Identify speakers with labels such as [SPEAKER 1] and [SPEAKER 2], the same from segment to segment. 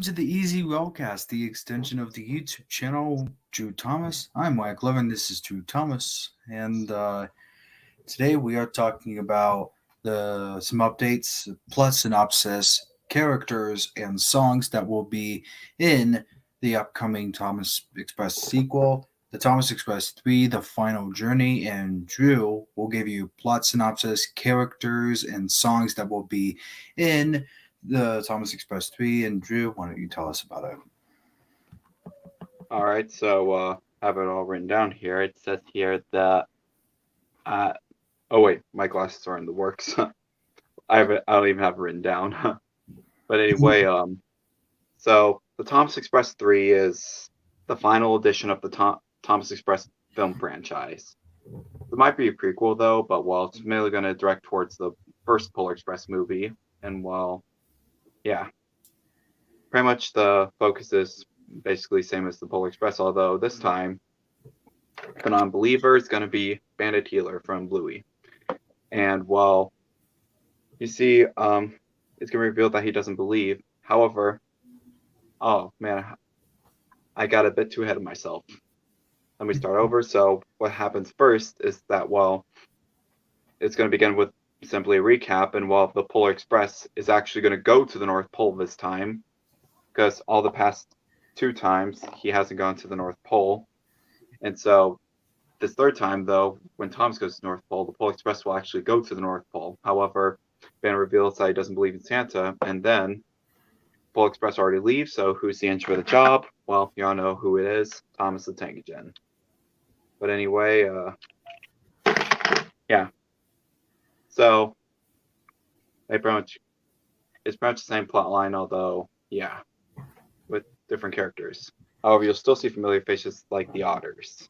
[SPEAKER 1] to the Easy Railcast, the extension of the YouTube channel. Drew Thomas. I'm Wyatt Glover, and this is Drew Thomas. And today we are talking about some updates, plus synopsis, characters, and songs that will be in the upcoming Thomas Express sequel, the Thomas Express 3, The Final Journey. And Drew will give you plot synopsis, characters, and songs that will be in the Thomas Express 3. And Drew, why don't you tell us about it?
[SPEAKER 2] All right, so I have it all written down here. It says here that oh wait, my glasses are in the works. I don't even have it written down. But anyway, so the Thomas Express 3 is the final edition of the Thomas Express film franchise. It might be a prequel though, but it's mainly going to direct towards the first Polar Express movie, and yeah, pretty much the focus is basically same as the Polar Express, although this time the non-believer is going to be Bandit Healer from Bluey. And you see, it's going to reveal that he doesn't believe. However, oh man, I got a bit too ahead of myself. Let me start over. So what happens first is that, it's going to begin with simply a recap, and the Polar Express is actually going to go to the North Pole this time, because all the past 2 times he hasn't gone to the North Pole. And so this third time, though, when Thomas goes to the North Pole, the Polar Express will actually go to the North Pole. However, Ben reveals that he doesn't believe in Santa, and then Polar Express already leaves, so who's the inch for the job? Well, you all know who it is, Thomas the Tank Engine. But anyway, yeah. So it's pretty much the same plot line, although, yeah, with different characters. However, you'll still see familiar faces like the Otters.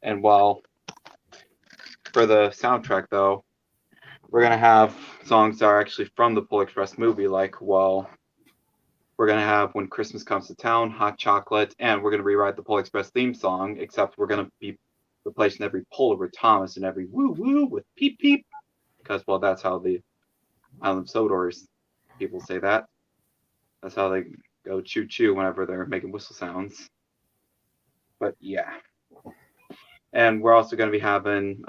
[SPEAKER 2] And for the soundtrack, though, we're going to have songs that are actually from the Polar Express movie, like, we're going to have When Christmas Comes to Town, Hot Chocolate, and we're going to rewrite the Polar Express theme song, except we're going to be replacing every Polar with Thomas and every woo-woo with peep-peep, because, that's how the Island Sodors people say that. That's how they go choo-choo whenever they're making whistle sounds. But, yeah. And we're also going to be having,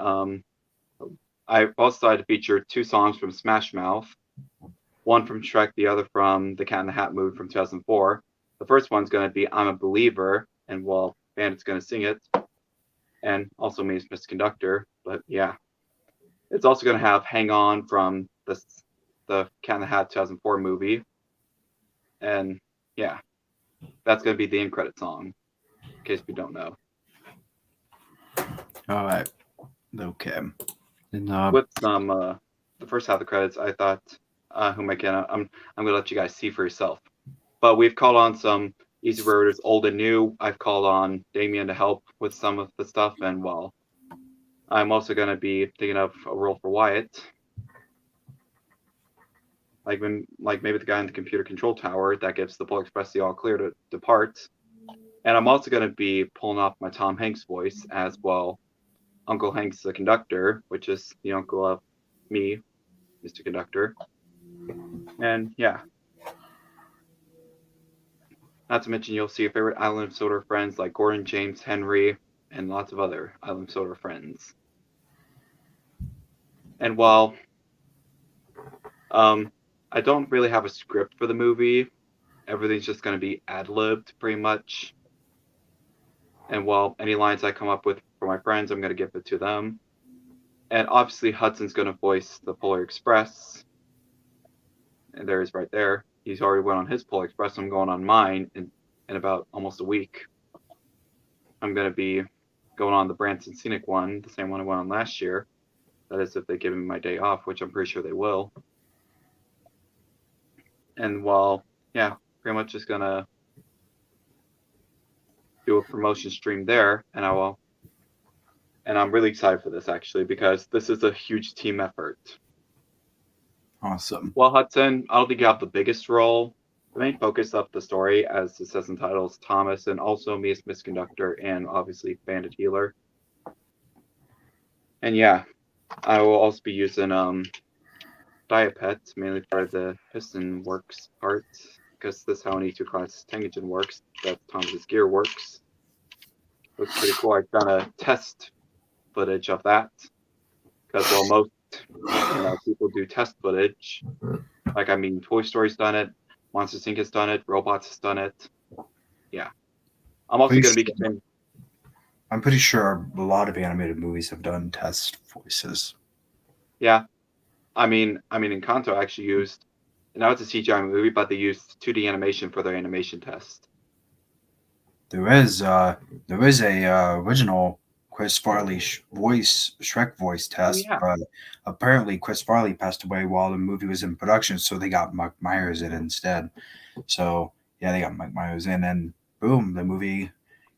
[SPEAKER 2] I also decided to feature 2 songs from Smash Mouth, one from Shrek, the other from the Cat in the Hat movie from 2004. The first one's going to be I'm a Believer, and Bandit's going to sing it, and also me as Mr. Conductor. But yeah, it's also going to have Hang On from the Cat in the Hat 2004 movie, and yeah, that's going to be the end credit song, in case we don't know.
[SPEAKER 1] All right. Okay. And
[SPEAKER 2] with some the first half of the credits, I thought, I'm going to let you guys see for yourself. But we've called on some Easy Roaders, old and new. I've called on Damien to help with some of the stuff, and I'm also going to be thinking of a role for Wyatt, like maybe the guy in the computer control tower that gives the Polar Express the all clear to depart. And I'm also going to be pulling off my Tom Hanks voice as Uncle Hank's the conductor, which is the uncle of me, Mr. Conductor. And yeah. Not to mention, you'll see your favorite Island of Soda friends like Gordon, James, Henry, and lots of other Island of Soda friends. And I don't really have a script for the movie, everything's just going to be ad-libbed pretty much. And any lines I come up with for my friends, I'm going to give it to them. And obviously Hudson's going to voice the Polar Express. And there he is right there. He's already went on his Polar Express. I'm going on mine in about almost a week. I'm going to be going on the Branson Scenic one, the same one I went on last year. That is if they give me my day off, which I'm pretty sure they will. And pretty much just going to do a promotion stream there, and I'm really excited for this, actually, because this is a huge team effort.
[SPEAKER 1] Awesome.
[SPEAKER 2] Hudson, I don't think you have the biggest role. The main focus of the story, as it says in the title, is Thomas, and also me as Mr. Conductor, and obviously Bandit Healer. And yeah, I will also be using diet pets, mainly for the piston works part, because this is how an E2 class tank engine works. That Thomas's gear works. Looks pretty cool. I've done a test footage of that, because well, most people do test footage. Like I mean, Toy Story's done it, Monsters Inc. has done it, Robots has done it. Yeah, I'm also
[SPEAKER 1] Pretty
[SPEAKER 2] going to be
[SPEAKER 1] sure,
[SPEAKER 2] getting.
[SPEAKER 1] I'm pretty sure a lot of animated movies have done test voices.
[SPEAKER 2] Yeah, I mean, Encanto actually used. Now it's a CGI movie, but they used 2D animation for their animation test.
[SPEAKER 1] There is a original Chris Farley Shrek voice
[SPEAKER 2] Oh
[SPEAKER 1] test,
[SPEAKER 2] yeah.
[SPEAKER 1] but apparently Chris Farley passed away while the movie was in production, so they got Mike Myers in instead. So yeah, they got Mike Myers in, and boom, the movie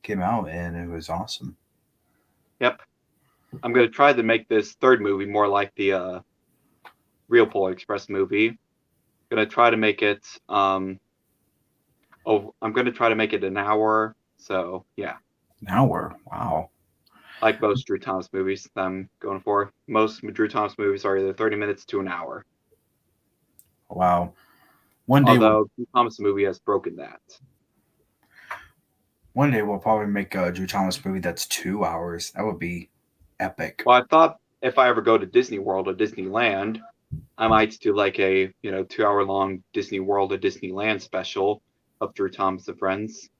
[SPEAKER 1] came out, and it was awesome.
[SPEAKER 2] Yep. I'm going to try to make this third movie more like the Real Polar Express movie. Going to try to make it. I'm going to try to make it an hour. So yeah,
[SPEAKER 1] Now we're wow,
[SPEAKER 2] like most Drew Thomas movies that I'm going for. Most Drew Thomas movies are either 30 minutes to an hour.
[SPEAKER 1] wow. One day we'll
[SPEAKER 2] Although Drew Thomas movie has broken that.
[SPEAKER 1] one day we'll probably make a Drew Thomas movie that's 2 hours. That would be epic.
[SPEAKER 2] Well, I thought if I ever go to Disney World or Disneyland, I might do like a 2 hour long Disney World or Disneyland special of Drew Thomas and Friends,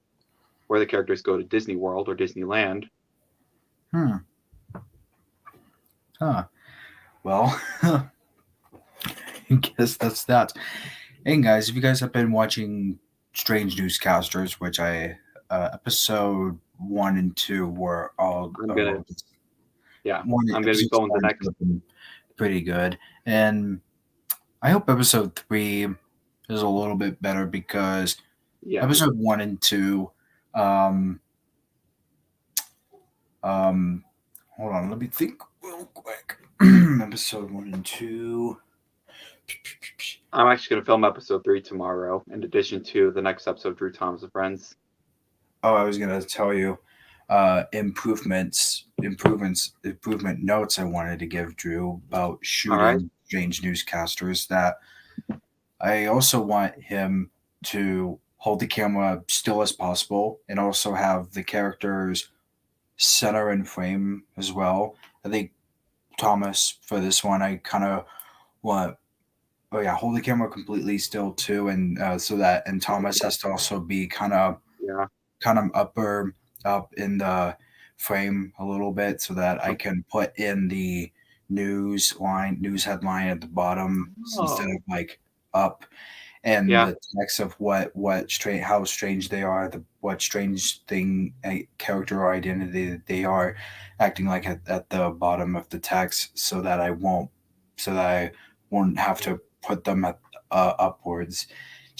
[SPEAKER 2] where the characters go to Disney World or Disneyland.
[SPEAKER 1] Hmm. Huh. Well, I guess that's that. And guys, if you guys have been watching Strange Newscasters, which I episode 1 and 2 were all
[SPEAKER 2] I'm gonna yeah,
[SPEAKER 1] one
[SPEAKER 2] I'm gonna be
[SPEAKER 1] episodes
[SPEAKER 2] filming the
[SPEAKER 1] 1 and 2
[SPEAKER 2] next.
[SPEAKER 1] have been pretty good, and I hope episode 3 is a little bit better because
[SPEAKER 2] Yeah,
[SPEAKER 1] episode 1 and 2, um, um, hold on, let me think real quick. Episode 1 and 2.
[SPEAKER 2] I'm actually gonna film episode 3 tomorrow, in addition to the next episode of Drew Thomas and Friends.
[SPEAKER 1] Oh, I was gonna tell you improvement notes I wanted to give Drew about
[SPEAKER 2] All right.
[SPEAKER 1] shooting strange newscasters. That I also want him to hold the camera still as possible and also have the characters center and frame as well. I think Thomas for this one, I kind of want. Oh yeah, hold the camera completely still too, and so that and Thomas has to also be
[SPEAKER 2] Yeah.
[SPEAKER 1] kind of up in the frame a little bit so that I can put in the news headline at the bottom instead
[SPEAKER 2] Oh.
[SPEAKER 1] of like up, and
[SPEAKER 2] Yeah.
[SPEAKER 1] the text of what strange how strange they are, the what strange thing a character or identity that they are acting like at the bottom of the text so that I won't have to put them at upwards.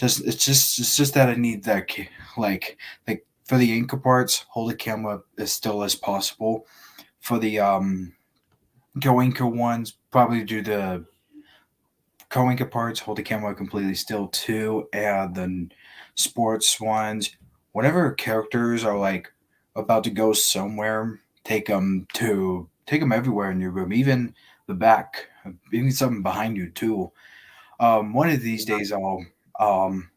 [SPEAKER 1] It's just that I need that like for the anchor parts, hold the camera as still as possible. For the co-anchor ones, probably do the co-anchor parts, hold the camera completely still too, and then sports ones, whenever characters are like about to go somewhere, take them everywhere in your room, even the back, even something behind you too. One of these
[SPEAKER 2] Yeah.
[SPEAKER 1] days um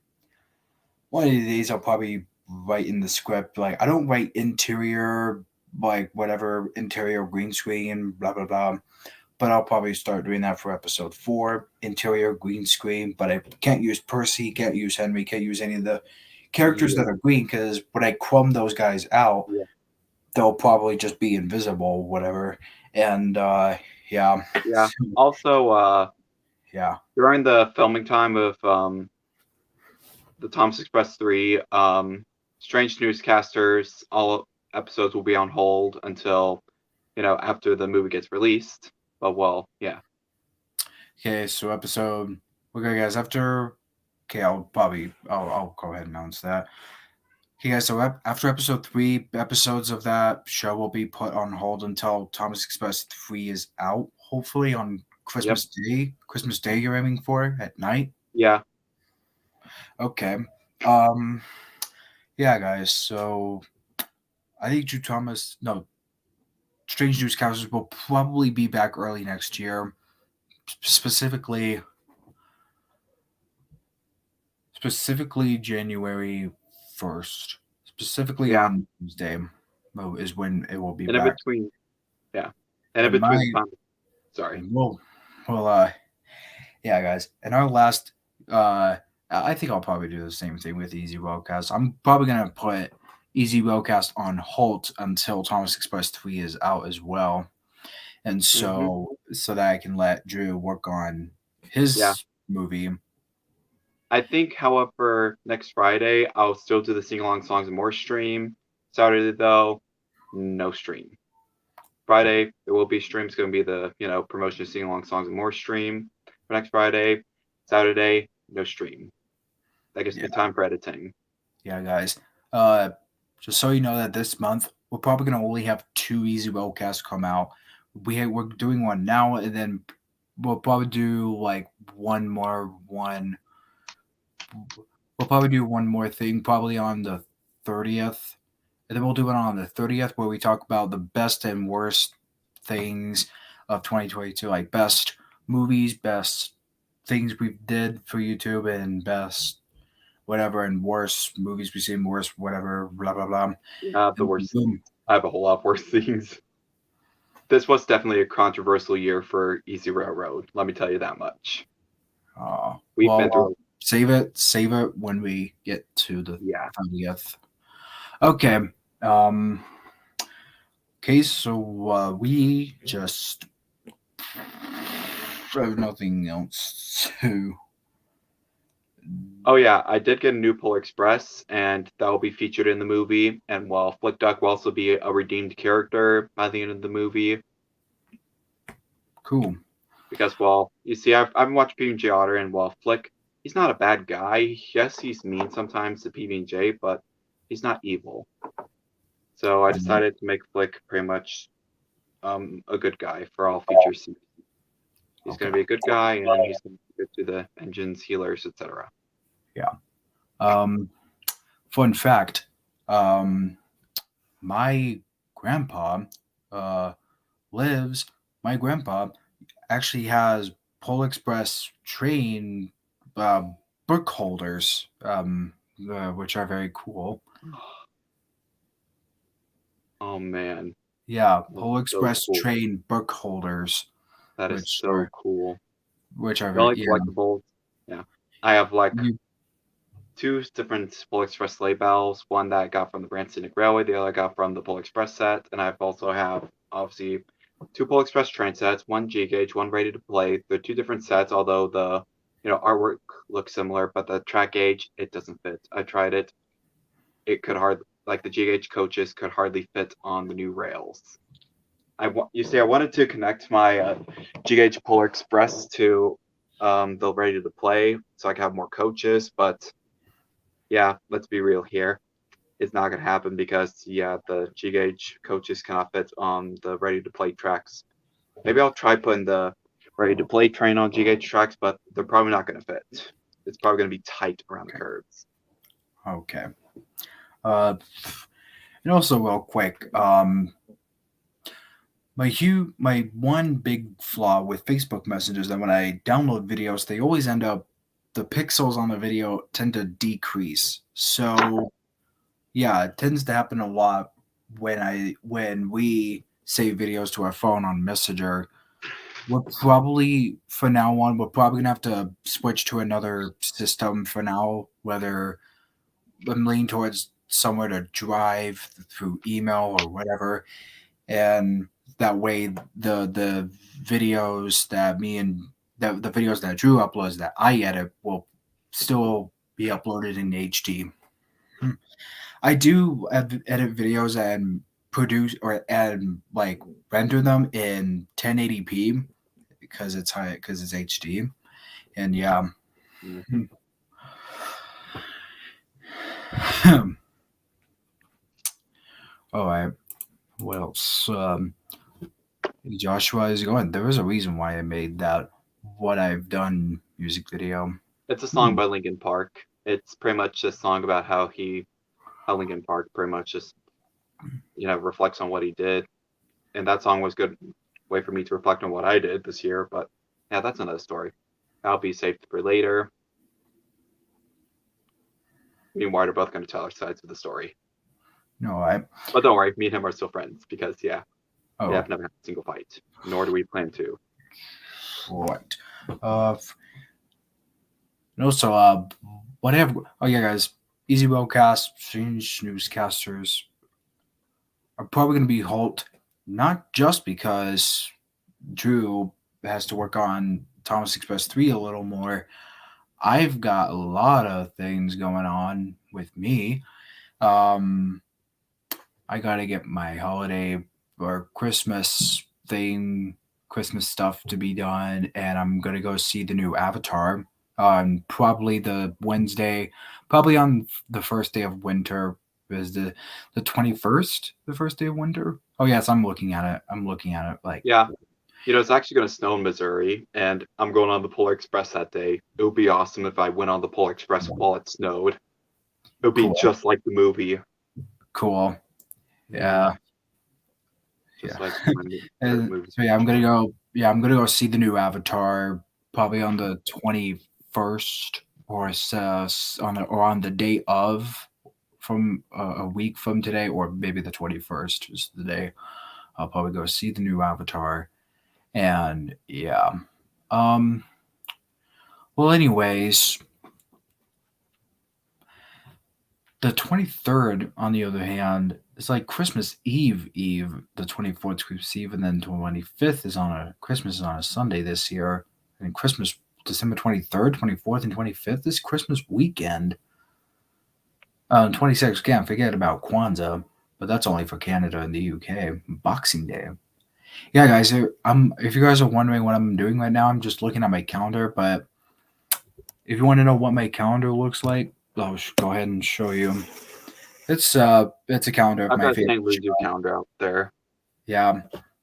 [SPEAKER 1] one of these days I'll probably write in the script like I don't write interior like whatever interior green screen blah blah blah, but I'll probably start doing that for episode 4 interior green screen. But I can't use Percy, can't use Henry, can't use any of the characters that
[SPEAKER 2] Yeah.
[SPEAKER 1] are green because when I crumb those guys out,
[SPEAKER 2] Yeah.
[SPEAKER 1] they'll probably just be invisible, whatever. And yeah,
[SPEAKER 2] Yeah. Also,
[SPEAKER 1] yeah.
[SPEAKER 2] during the filming time of the Thomas Express 3, Strange Newscasters, all episodes will be on hold until after the movie gets released. But well, yeah.
[SPEAKER 1] Okay, so episode. Okay, guys. Okay, I'll go ahead and announce that. Okay, guys. So after episode 3, episodes of that show will be put on hold until Thomas Express 3 is out. Hopefully on
[SPEAKER 2] Yep.
[SPEAKER 1] Christmas Day. Christmas Day, you're aiming for at night.
[SPEAKER 2] Yeah.
[SPEAKER 1] Okay. Um. Yeah, guys. So I think Drew Thomas. No, Strange Newscasters will probably be back early next year. Specifically specifically January 1st, specifically
[SPEAKER 2] Yeah,
[SPEAKER 1] on Tuesday, is when it will be
[SPEAKER 2] and in
[SPEAKER 1] back.
[SPEAKER 2] between, yeah, and in
[SPEAKER 1] And
[SPEAKER 2] between the
[SPEAKER 1] my,
[SPEAKER 2] time. Sorry.
[SPEAKER 1] and well, yeah, guys. And our last, I think I'll probably do the same thing with Easy Roadcast. I'm probably gonna put Easy Roadcast on halt until Thomas Express 3 is out as well, and
[SPEAKER 2] Hmm.
[SPEAKER 1] so that I can let Drew work on
[SPEAKER 2] Yeah,
[SPEAKER 1] his movie.
[SPEAKER 2] I think, however, next Friday I'll still do the sing along songs and more stream. Saturday though, no stream. Friday there will be stream. It's going to be the promotion of sing along songs and more stream for next Friday. Saturday no stream. That gives
[SPEAKER 1] Yeah,
[SPEAKER 2] me time for editing.
[SPEAKER 1] yeah, guys. Uh, just so you know that this month we're probably gonna only have two Easy Roadcasts come out. We're doing one now, and then we'll probably do like one more one. We'll probably do one more thing, probably on the 30th. And then we'll do it on the 30th where we talk about the best and worst things of 2022, like best movies, best things we did for YouTube, and best whatever, and worst movies we've seen, worst whatever, blah, blah, blah.
[SPEAKER 2] I have the
[SPEAKER 1] And
[SPEAKER 2] worst things.
[SPEAKER 1] boom.
[SPEAKER 2] I have a whole lot of worse things. This was definitely a controversial year for Easy Railroad. Let me tell you that much. We've been
[SPEAKER 1] Well,
[SPEAKER 2] through.
[SPEAKER 1] save it when we get to the
[SPEAKER 2] Yeah.
[SPEAKER 1] 30th. Okay. Um, okay, so we just have nothing else to.
[SPEAKER 2] Oh yeah, I did get a new Polar Express, and that will be featured in the movie. And while Flick Duck will also be a redeemed character by the end of the movie,
[SPEAKER 1] Cool.
[SPEAKER 2] because you see, I've watched PB&J Otter, and while Flick, he's not a bad guy. Yes, he's mean sometimes to PB&J, but he's not evil. So I
[SPEAKER 1] Mhm.
[SPEAKER 2] decided to make Flick pretty much a good guy for all future seasons. He's
[SPEAKER 1] Okay.
[SPEAKER 2] going to be a good guy, and he's going to be good to the engines, healers, etc.
[SPEAKER 1] Yeah. Um, fun fact. Um, my grandpa uh, lives. My grandpa actually has Pole Express train uh, book holders, which are very cool.
[SPEAKER 2] Oh man,
[SPEAKER 1] Yeah,
[SPEAKER 2] that's
[SPEAKER 1] Pole
[SPEAKER 2] so
[SPEAKER 1] Express
[SPEAKER 2] cool.
[SPEAKER 1] train book holders,
[SPEAKER 2] That is
[SPEAKER 1] which
[SPEAKER 2] so
[SPEAKER 1] are
[SPEAKER 2] cool.
[SPEAKER 1] which are
[SPEAKER 2] The
[SPEAKER 1] very
[SPEAKER 2] only
[SPEAKER 1] yeah.
[SPEAKER 2] collectibles, yeah. I have like
[SPEAKER 1] You,
[SPEAKER 2] two different Pole Express sleigh bells. One that I got from the Grand Scenic Railway, the other I got from the Pole Express set, and I've also have obviously two Pole Express train sets, one G gauge, one ready to play. They're two different sets, although the artwork looks similar, but the track gauge it doesn't fit. I tried it; it could hardly like the G gauge coaches could hardly fit on the new rails. You see, I wanted to connect my G gauge Polar Express to the ready to play, so I can have more coaches, but yeah, let's be real here. It's not going to happen because, yeah, the G gauge coaches cannot fit on the ready to play tracks. Maybe I'll try putting the ready to play train on G gauge tracks, but they're probably not going to fit. It's probably going to be tight around the curves.
[SPEAKER 1] okay. Uh, and also real quick, my one big flaw with Facebook Messenger is that when I download videos, they always end up the pixels on the video tend to decrease. So yeah, it tends to happen a lot when we save videos to our phone on Messenger. We're probably from now on we're probably gonna have to switch to another system for now, whether I'm leaning towards somewhere to drive through email or whatever, and that way the videos that me and the videos that Drew uploads that I edit will still be uploaded in HD. I do edit videos and produce or and like render them in 1080p because it's high because it's HD. And yeah.
[SPEAKER 2] Mm-hmm.
[SPEAKER 1] All right. What else? Joshua is going. There was a reason why I made that what I've done music video.
[SPEAKER 2] It's a song
[SPEAKER 1] Hmm.
[SPEAKER 2] by Linkin Park. It's pretty much a song about how Linkin Park pretty much just reflects on what he did, and that song was good way for me to reflect on what I did this year. But yeah, that's another story. I'll be saved for later. Me and Wyatt are both going to tell our sides of the story.
[SPEAKER 1] No, I.
[SPEAKER 2] But don't worry, me and him are still friends because we
[SPEAKER 1] Oh,
[SPEAKER 2] have never had a single fight, nor do we plan to.
[SPEAKER 1] what? No, so what have? Oh yeah, guys. Easy Railcast, Strange Newscasters are probably going to be halt, not just because Drew has to work on Thomas Express 3 a little more. I've got a lot of things going on with me. Um, I got to get my holiday or Christmas stuff to be done, and I'm going to go see the new Avatar on probably the Wednesday, probably on the first day of winter. Is the 21st the first day of winter? Oh yes, I'm looking at it. I'm looking at it like
[SPEAKER 2] Yeah, it's actually going to snow in Missouri, and I'm going on the Polar Express that day. It would be awesome if I went on the Polar Express while it snowed. It would be
[SPEAKER 1] cool,
[SPEAKER 2] just like the movie.
[SPEAKER 1] cool.
[SPEAKER 2] Yeah,
[SPEAKER 1] Yeah, yeah.
[SPEAKER 2] just like my favorite
[SPEAKER 1] And
[SPEAKER 2] movie.
[SPEAKER 1] so yeah, I'm gonna go. Yeah, I'm gonna go see the new Avatar probably on the 21st or on the day of from a week from today, or maybe the 21st is the day. I'll probably go see the new Avatar, and yeah. Um. Well, anyways, the 23rd, on the other hand, is like Christmas Eve. The 24th Christmas Eve, and then 25th is on a Christmas is on a Sunday this year, and Christmas December 23rd, 24th, and 25th is Christmas weekend. 26th, can't forget about Kwanzaa, but that's only for Canada and the UK. Boxing Day. Yeah, guys, if you guys are wondering what I'm doing right now, I'm just looking at my calendar. But if you want to know what my calendar looks like, I'll go ahead and show you. It's a calendar of
[SPEAKER 2] I've
[SPEAKER 1] my
[SPEAKER 2] got
[SPEAKER 1] favorite
[SPEAKER 2] St. Lucie
[SPEAKER 1] show.
[SPEAKER 2] calendar out there.
[SPEAKER 1] Yeah,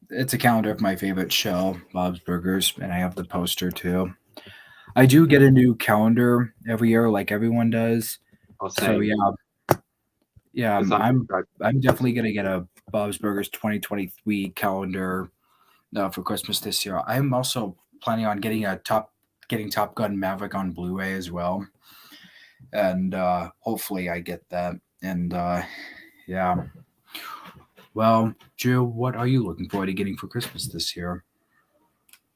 [SPEAKER 1] it's a calendar of my favorite show, Bob's Burgers, and I have the poster too. I do get a new calendar every year, like everyone does.
[SPEAKER 2] Oh,
[SPEAKER 1] So
[SPEAKER 2] same.
[SPEAKER 1] yeah,
[SPEAKER 2] Because I'm subscribed
[SPEAKER 1] I'm
[SPEAKER 2] to
[SPEAKER 1] definitely
[SPEAKER 2] this.
[SPEAKER 1] gonna get a Bob's Burgers 2023 calendar for Christmas this year. I'm also planning on getting Top Gun Maverick on Blu-ray as well, and hopefully I get that. And yeah, well, Drew, what are you looking forward to getting for Christmas this year?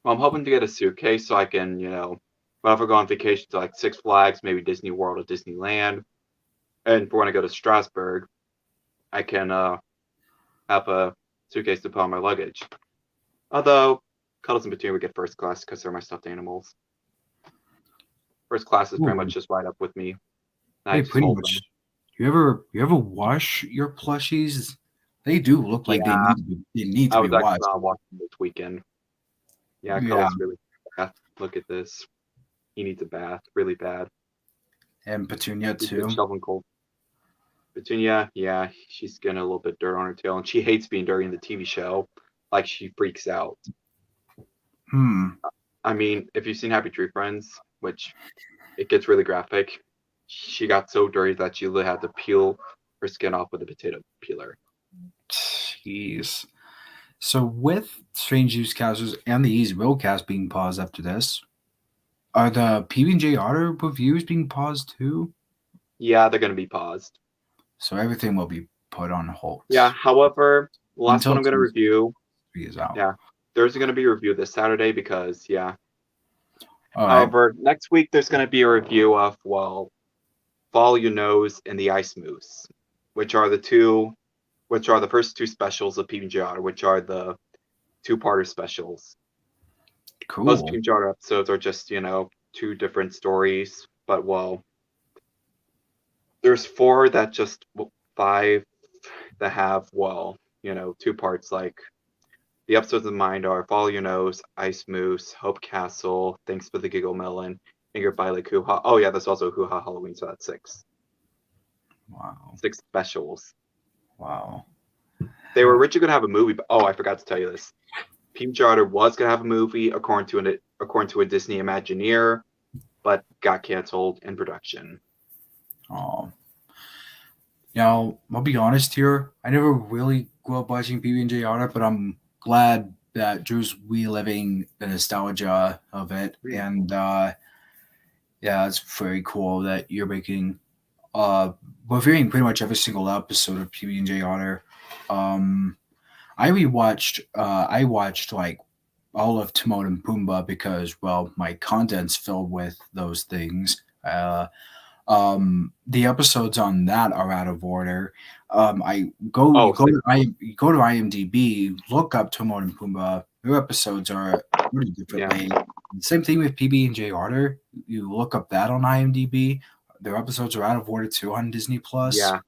[SPEAKER 2] Well, I'm hoping to get a suitcase so I can, whenever I go on vacation to like Six Flags, maybe Disney World or Disneyland, and for when I go to Strasbourg, I can have a suitcase to put on my luggage. Although, Cuddles in Between would get first class because they're my stuffed animals. First class is pretty
[SPEAKER 1] Ooh,
[SPEAKER 2] much just right up with me. I
[SPEAKER 1] they
[SPEAKER 2] just
[SPEAKER 1] pretty
[SPEAKER 2] hold
[SPEAKER 1] much.
[SPEAKER 2] them.
[SPEAKER 1] You ever wash your plushies? They do look like
[SPEAKER 2] Yeah,
[SPEAKER 1] they need to
[SPEAKER 2] I
[SPEAKER 1] be
[SPEAKER 2] was actually
[SPEAKER 1] washed.
[SPEAKER 2] on watching this weekend. Yeah,
[SPEAKER 1] Yeah,
[SPEAKER 2] Cuddles really bath. Look at this. He needs a bath really bad.
[SPEAKER 1] and Petunia
[SPEAKER 2] He's been
[SPEAKER 1] too.
[SPEAKER 2] shoveling cold. Petunia, yeah, she's getting a little bit dirt on her tail, and she hates being dirty in the TV show. Like she freaks out.
[SPEAKER 1] Hmm.
[SPEAKER 2] I mean, if you've seen Happy Tree Friends, which it gets really graphic, she got so dirty that she literally had to peel her skin off with a potato peeler.
[SPEAKER 1] Jeez. So with Strange Newscasters and the Easy Roadcast being paused after this, are the PB&J Auto reviews being paused too?
[SPEAKER 2] Yeah, they're gonna be paused.
[SPEAKER 1] So everything will be put on hold
[SPEAKER 2] Yeah, however, the last one
[SPEAKER 1] until
[SPEAKER 2] I'm gonna
[SPEAKER 1] season
[SPEAKER 2] review,
[SPEAKER 1] 3 is out.
[SPEAKER 2] yeah, there's gonna be a review this Saturday because yeah.
[SPEAKER 1] All right.
[SPEAKER 2] However, next week there's gonna be a review of Follow Your Nose and the Ice Moose, which are the first two specials of PB&J Otter, which are the two-parter specials. Most
[SPEAKER 1] Cool.
[SPEAKER 2] PB&J Otter episodes are just two different stories, but there's four that just five that have two parts. Like the episodes in mind are Follow Your Nose, Ice Moose, Hope Castle, Thanks for the Giggle Melon, and Goodbye Like Hoo Ha. Oh yeah, there's also Hoo Ha Halloween, so that's six.
[SPEAKER 1] Wow.
[SPEAKER 2] Six specials.
[SPEAKER 1] Wow.
[SPEAKER 2] They were originally gonna have a movie, but I forgot to tell you this. PB&J Otter was gonna have a movie according to a Disney Imagineer, but got canceled in production.
[SPEAKER 1] Oh. Now, I'll be honest here. I never really grew up watching PB&J Auto, but I'm glad that Drew's reliving the nostalgia of it. And yeah, it's very cool that you're making reviewing pretty much every single episode of PB&J Otter. Um, I watched like all of Timon and Pumbaa because, well, my content's filled with those things. The episodes on that are out of order. I go
[SPEAKER 2] Oh,
[SPEAKER 1] you go to IMDb, look up Timon and Pumbaa. Their episodes are pretty
[SPEAKER 2] yeah,
[SPEAKER 1] differently. Same thing with PB&J Otter. You look up that on IMDb. Their episodes are out of order too on Disney Plus.
[SPEAKER 2] yeah.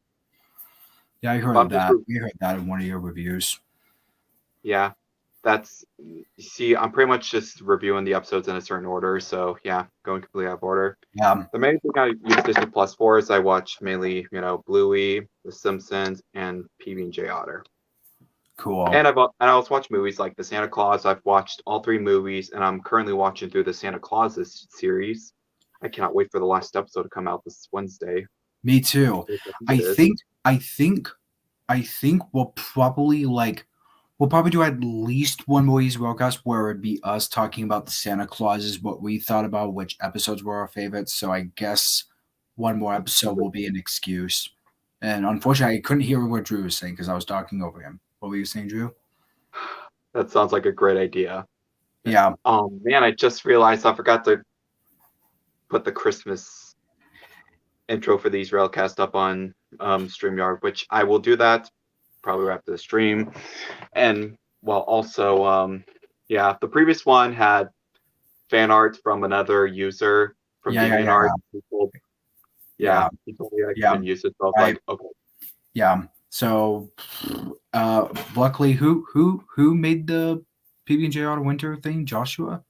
[SPEAKER 1] Yeah, I heard
[SPEAKER 2] But
[SPEAKER 1] of
[SPEAKER 2] I'm just
[SPEAKER 1] that. You heard that in one of your reviews.
[SPEAKER 2] yeah. That's you see, I'm pretty much just reviewing the episodes in a certain order. So yeah, going completely out of order.
[SPEAKER 1] Yeah,
[SPEAKER 2] The main thing I use Disney Plus for is I watch mainly, Bluey, The Simpsons, and PB&J Otter.
[SPEAKER 1] cool.
[SPEAKER 2] And I also watch movies like The Santa Claus. I've watched all three movies, and I'm currently watching through the Santa Clauses series. I cannot wait for the last episode to come out this Wednesday.
[SPEAKER 1] Me too.
[SPEAKER 2] Which I think
[SPEAKER 1] I
[SPEAKER 2] it is.
[SPEAKER 1] think I think I think we'll probably do at least one more Easy Roadcast where it'd be us talking about the Santa Clauses, what we thought about, which episodes were our favorites. So I guess one more episode will be an excuse. And unfortunately, I couldn't hear what Drew was saying because I was talking over him. What were you saying, Drew?
[SPEAKER 2] That sounds like a great idea.
[SPEAKER 1] Yeah,
[SPEAKER 2] Man, I just realized I forgot to put the Christmas intro for these Railcast up on StreamYard, which I will do that probably after the stream. And well, also, yeah, the previous one had fan art from another user from
[SPEAKER 1] yeah, yeah, yeah,
[SPEAKER 2] DeviantArt.
[SPEAKER 1] yeah,
[SPEAKER 2] He told me I
[SPEAKER 1] yeah.
[SPEAKER 2] couldn't use it, so I was
[SPEAKER 1] I
[SPEAKER 2] like, okay.
[SPEAKER 1] yeah. So, luckily, who made the PB&J Auto Winter thing? Joshua.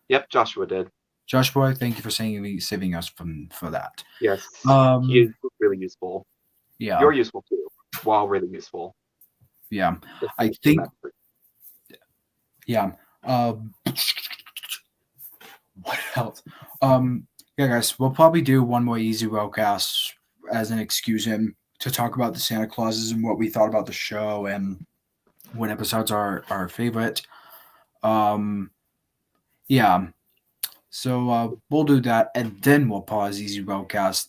[SPEAKER 2] Yep, Joshua did.
[SPEAKER 1] Joshua, thank you for saving us for that.
[SPEAKER 2] Yes, he
[SPEAKER 1] Um,
[SPEAKER 2] is really useful.
[SPEAKER 1] yeah,
[SPEAKER 2] You're useful too. Wow, really useful.
[SPEAKER 1] yeah.
[SPEAKER 2] Just
[SPEAKER 1] I
[SPEAKER 2] to
[SPEAKER 1] think,
[SPEAKER 2] that.
[SPEAKER 1] yeah. What else? Yeah, guys, we'll probably do one more easy roadcast as an excuse and to talk about the Santa Clauses and what we thought about the show and what episodes are our favorite. Um, yeah. So we'll do that, and then we'll pause Easy Roadcast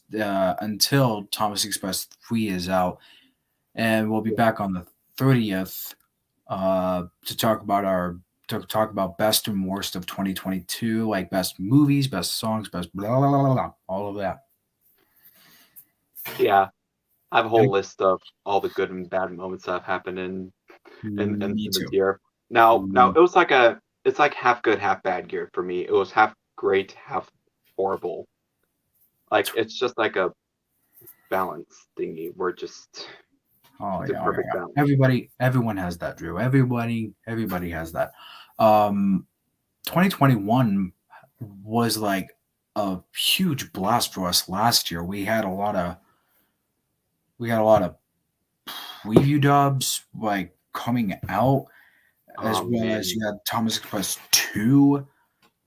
[SPEAKER 1] until Thomas Express 3 is out, and we'll be back on the 30th to talk about best and worst of 2022, like best movies, best songs, best blah blah blah blah, blah all of that.
[SPEAKER 2] Yeah, I have a whole list of all the good and bad moments that have happened
[SPEAKER 1] Me
[SPEAKER 2] in this
[SPEAKER 1] too.
[SPEAKER 2] year. Now it was like it's like half good, half bad year for me. It was half great, half horrible. Like it's just like a balance thingy. We're just
[SPEAKER 1] Oh
[SPEAKER 2] it's a
[SPEAKER 1] yeah, oh, yeah,
[SPEAKER 2] perfect
[SPEAKER 1] yeah.
[SPEAKER 2] balance.
[SPEAKER 1] Everyone has that, Drew. Everybody has that. 2021 was like a huge blast for us last year. We had a lot of preview dubs like coming out, as
[SPEAKER 2] Oh
[SPEAKER 1] well as
[SPEAKER 2] man.
[SPEAKER 1] you had Thomas Express 2.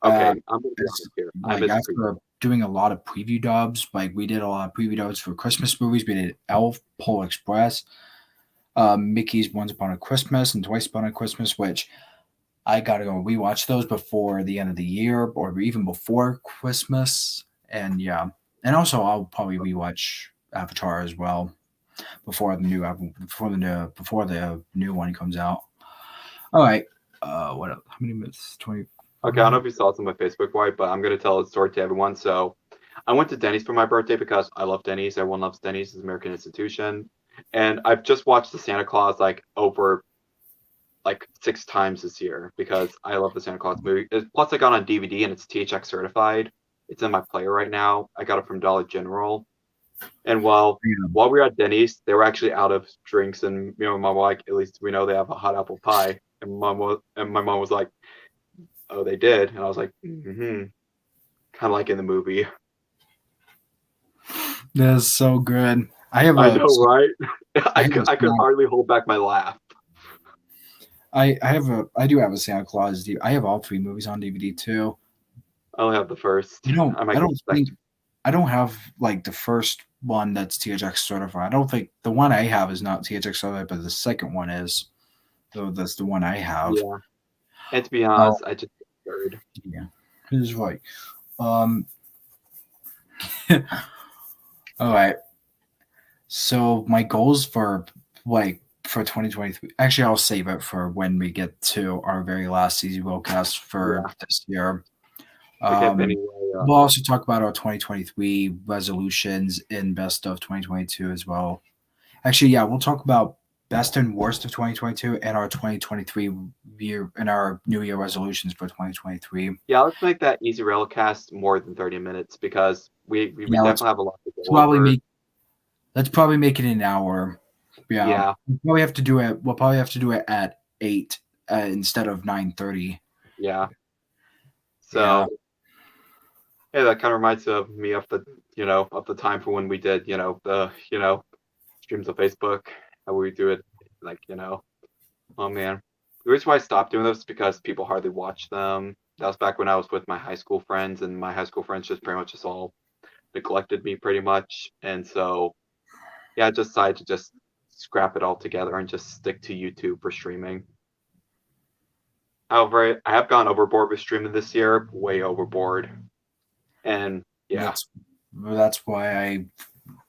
[SPEAKER 2] Okay, I'm gonna be
[SPEAKER 1] As,
[SPEAKER 2] honest here. I
[SPEAKER 1] like
[SPEAKER 2] missed preview.
[SPEAKER 1] after doing a lot of preview dubs, like we did a lot of preview dubs for Christmas movies. We did Elf, Polar Express, Mickey's Once Upon a Christmas, and Twice Upon a Christmas, which I gotta go rewatch those before the end of the year or even before Christmas. And yeah, and also I'll probably rewatch Avatar as well before the new one comes out. All right. What else? How many minutes? 20.
[SPEAKER 2] Okay, I don't know if you saw this on my Facebook, White, but I'm gonna tell a story to everyone. So I went to Denny's for my birthday because I love Denny's. Everyone loves Denny's. It's an American institution. And I've just watched the Santa Claus like over like 6 times this year because I love the Santa Claus movie. Plus, I got on DVD and it's THX certified. It's in my player right now. I got it from Dollar General. And while we were at Denny's, they were actually out of drinks, and me and my mom were like, "At least we know they have a hot apple pie." And my mom was like, "Oh, they did," and I was like, "Mm-hmm." Kind of like in the movie.
[SPEAKER 1] That's so good.
[SPEAKER 2] I know, right?
[SPEAKER 1] I have a
[SPEAKER 2] I could hardly hold back my laugh.
[SPEAKER 1] I do have a Santa Claus. I have all three movies on DVD too.
[SPEAKER 2] I only have the first. I might
[SPEAKER 1] I
[SPEAKER 2] get
[SPEAKER 1] don't
[SPEAKER 2] the
[SPEAKER 1] think
[SPEAKER 2] second.
[SPEAKER 1] I don't have like the first one that's THX certified. I don't think the one I have is not THX certified, but the second one is. So that's the one I have.
[SPEAKER 2] Yeah, and to be
[SPEAKER 1] Oh,
[SPEAKER 2] honest, I just third.
[SPEAKER 1] yeah. This is right. All right. So my goals for for 2023. Actually, I'll save it for when we get to our very last Easy Rollcast for
[SPEAKER 2] Yeah.
[SPEAKER 1] this year.
[SPEAKER 2] Okay.
[SPEAKER 1] Um,
[SPEAKER 2] Anyway,
[SPEAKER 1] we'll also talk about our 2023 resolutions in best of 2022 as well. Actually, yeah, we'll talk about best and worst of 2022 and our 2023 year and our New Year resolutions for 2023.
[SPEAKER 2] yeah, let's make that easy railcast more than 30 minutes because we
[SPEAKER 1] Yeah,
[SPEAKER 2] definitely have a lot to go
[SPEAKER 1] probably
[SPEAKER 2] over.
[SPEAKER 1] make let's probably make it an hour. Yeah,
[SPEAKER 2] Yeah.
[SPEAKER 1] we'll probably have to do it. We'll probably have to do it at 8 instead of 9:30.
[SPEAKER 2] Yeah.
[SPEAKER 1] Yeah,
[SPEAKER 2] So yeah, that kind of reminds me of the time for when we did, the, streams of Facebook, how we do it, like, oh man. The reason why I stopped doing this is because people hardly watch them. That was back when I was with my high school friends, and my high school friends just pretty much just all neglected me pretty much. And so, yeah, I just decided to just scrap it all together and just stick to YouTube for streaming. However, I have gone overboard with streaming this year, way overboard. And yeah,
[SPEAKER 1] that's why I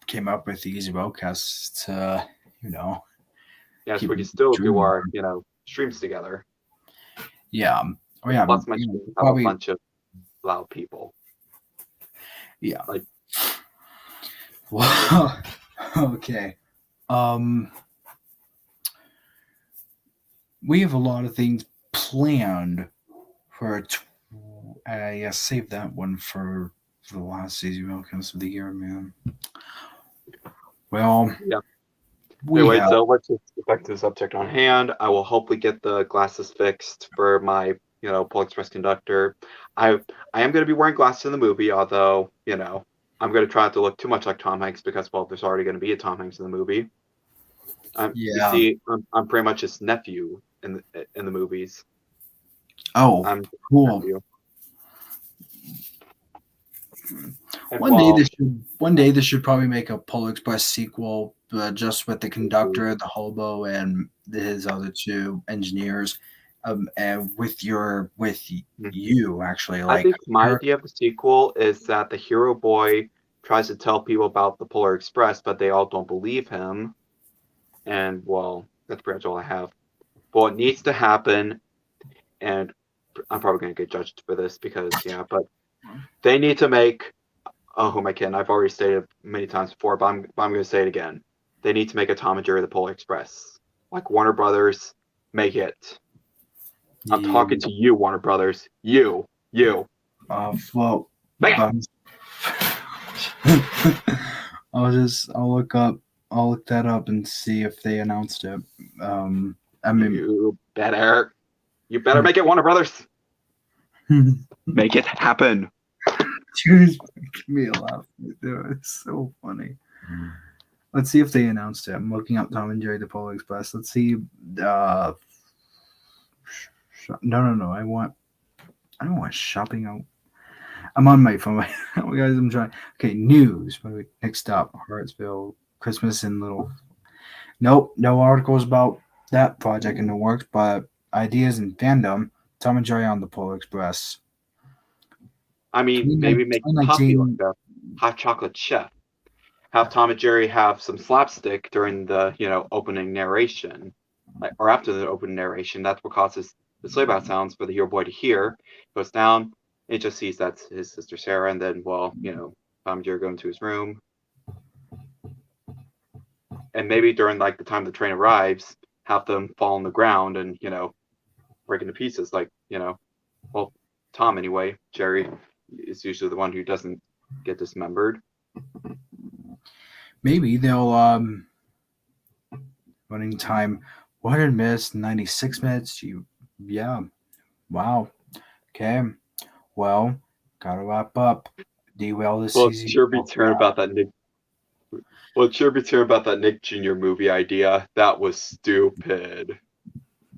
[SPEAKER 1] came up with the Easy Roadcast to you know
[SPEAKER 2] yes,
[SPEAKER 1] keep
[SPEAKER 2] we can still do
[SPEAKER 1] streaming.
[SPEAKER 2] our, streams together.
[SPEAKER 1] Yeah. Oh yeah.
[SPEAKER 2] Plus, my streams have a
[SPEAKER 1] Probably.
[SPEAKER 2] bunch of loud people.
[SPEAKER 1] Yeah.
[SPEAKER 2] Like,
[SPEAKER 1] Well, okay. Um, we have a lot of things planned for. Yeah, save that one for the last season Roadcast of the year, man. Well,
[SPEAKER 2] yeah.
[SPEAKER 1] we
[SPEAKER 2] Anyway,
[SPEAKER 1] have.
[SPEAKER 2] so let's just get back to the subject on hand. I will hopefully get the glasses fixed for my, Pole Express conductor. I I am going to be wearing glasses in the movie, although, I'm going to try not to look too much like Tom Hanks because, well, there's already going to be a Tom Hanks in the movie. You
[SPEAKER 1] Yeah.
[SPEAKER 2] see, I'm pretty much his nephew in the movies.
[SPEAKER 1] Oh,
[SPEAKER 2] I'm his
[SPEAKER 1] cool.
[SPEAKER 2] nephew. And
[SPEAKER 1] One day
[SPEAKER 2] well,
[SPEAKER 1] this should probably make a Polar Express sequel, just with the conductor, the hobo, and his other two engineers, and you actually
[SPEAKER 2] I
[SPEAKER 1] like
[SPEAKER 2] think my
[SPEAKER 1] her.
[SPEAKER 2] idea of the sequel is that the hero boy tries to tell people about the Polar Express, but they all don't believe him. And well, that's pretty much all I have. Well, it needs to happen, and I'm probably going to get judged for this because, yeah, but they need to make. Oh, who am I kidding? I've already stated it many times before, but I'm going to say it again. They need to make a Tom and Jerry the Polar Express. Like Warner Brothers, make it. I'm talking
[SPEAKER 1] Yeah,
[SPEAKER 2] to you, Warner Brothers. You.
[SPEAKER 1] well,
[SPEAKER 2] Make it.
[SPEAKER 1] I'll look that up and see if they announced it. I mean,
[SPEAKER 2] You better make it, Warner Brothers. Make it happen.
[SPEAKER 1] Cheers making me laugh. It's so funny. Let's see if they announced it. I'm looking up Tom and Jerry the Polar Express. Let's see. No. I don't want shopping out. I'm on my phone. Guys, I'm trying. Okay, news. Next up, Hartsville Christmas in Little. Nope, no articles about that project in the works, but ideas and fandom. Tom and Jerry on the Polar Express.
[SPEAKER 2] I mean, maybe make coffee like
[SPEAKER 1] 2019.
[SPEAKER 2] a hot chocolate chef. Have Tom and Jerry have some slapstick during the, opening narration, or after the opening narration. That's what causes the sleigh bat sounds for the hero boy to hear. Goes down, it just sees that's his sister Sarah, and then, well, Tom and Jerry go into his room, and maybe during like the time the train arrives, have them fall on the ground and break into pieces. Like well, Tom anyway. Jerry is usually the one who doesn't get dismembered.
[SPEAKER 1] Maybe they'll running time 100 minutes, 96 minutes. Yeah. Wow. Okay. Well, gotta wrap up. Derail this
[SPEAKER 2] Well, it's
[SPEAKER 1] season.
[SPEAKER 2] sure be turn about that Nick. Well, it sure be turn about that Nick Jr. movie idea. That was stupid.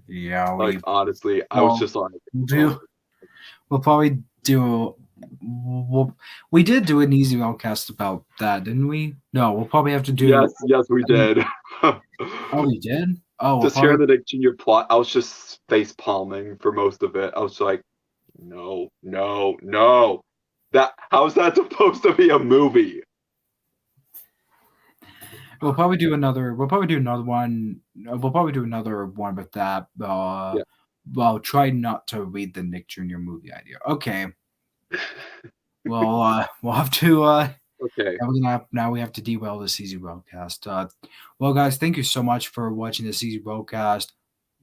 [SPEAKER 1] Yeah,
[SPEAKER 2] Like honestly, I was just like, oh.
[SPEAKER 1] we'll probably do. We did do an easy outcast about that, didn't we? No, we'll probably have to do.
[SPEAKER 2] Yes, we did.
[SPEAKER 1] Oh, we did. Oh,
[SPEAKER 2] Just hearing the Nick Jr. plot, I was just face palming for most of it. I was like, no. How's that supposed to be a movie?
[SPEAKER 1] We'll probably do another. We'll probably do another one. We'll probably do another one with that.
[SPEAKER 2] Yeah.
[SPEAKER 1] Well, try not to read the Nick Jr. movie idea. Okay. Well, we'll have to.
[SPEAKER 2] Okay.
[SPEAKER 1] Now we have to derail the CZ Railcast. Well, guys, thank you so much for watching the CZ Railcast.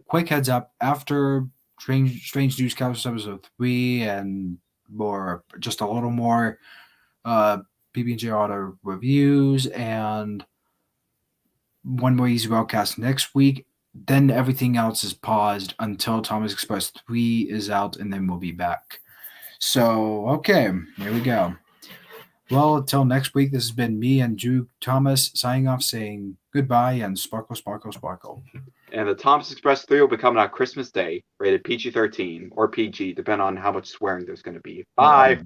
[SPEAKER 1] Quick heads up: after Strange Newscast episode 3 and more, just a little more PB&J Auto reviews and one more Easy Railcast next week. Then everything else is paused until Thomas Express 3 is out, and then we'll be back. So, okay, here we go. Well, until next week, this has been me and Drew Thomas signing off, saying goodbye and sparkle, sparkle, sparkle.
[SPEAKER 2] And the Thomas Express 3 will be coming out Christmas Day, rated PG-13 or PG, depending on how much swearing there's going to be. Bye.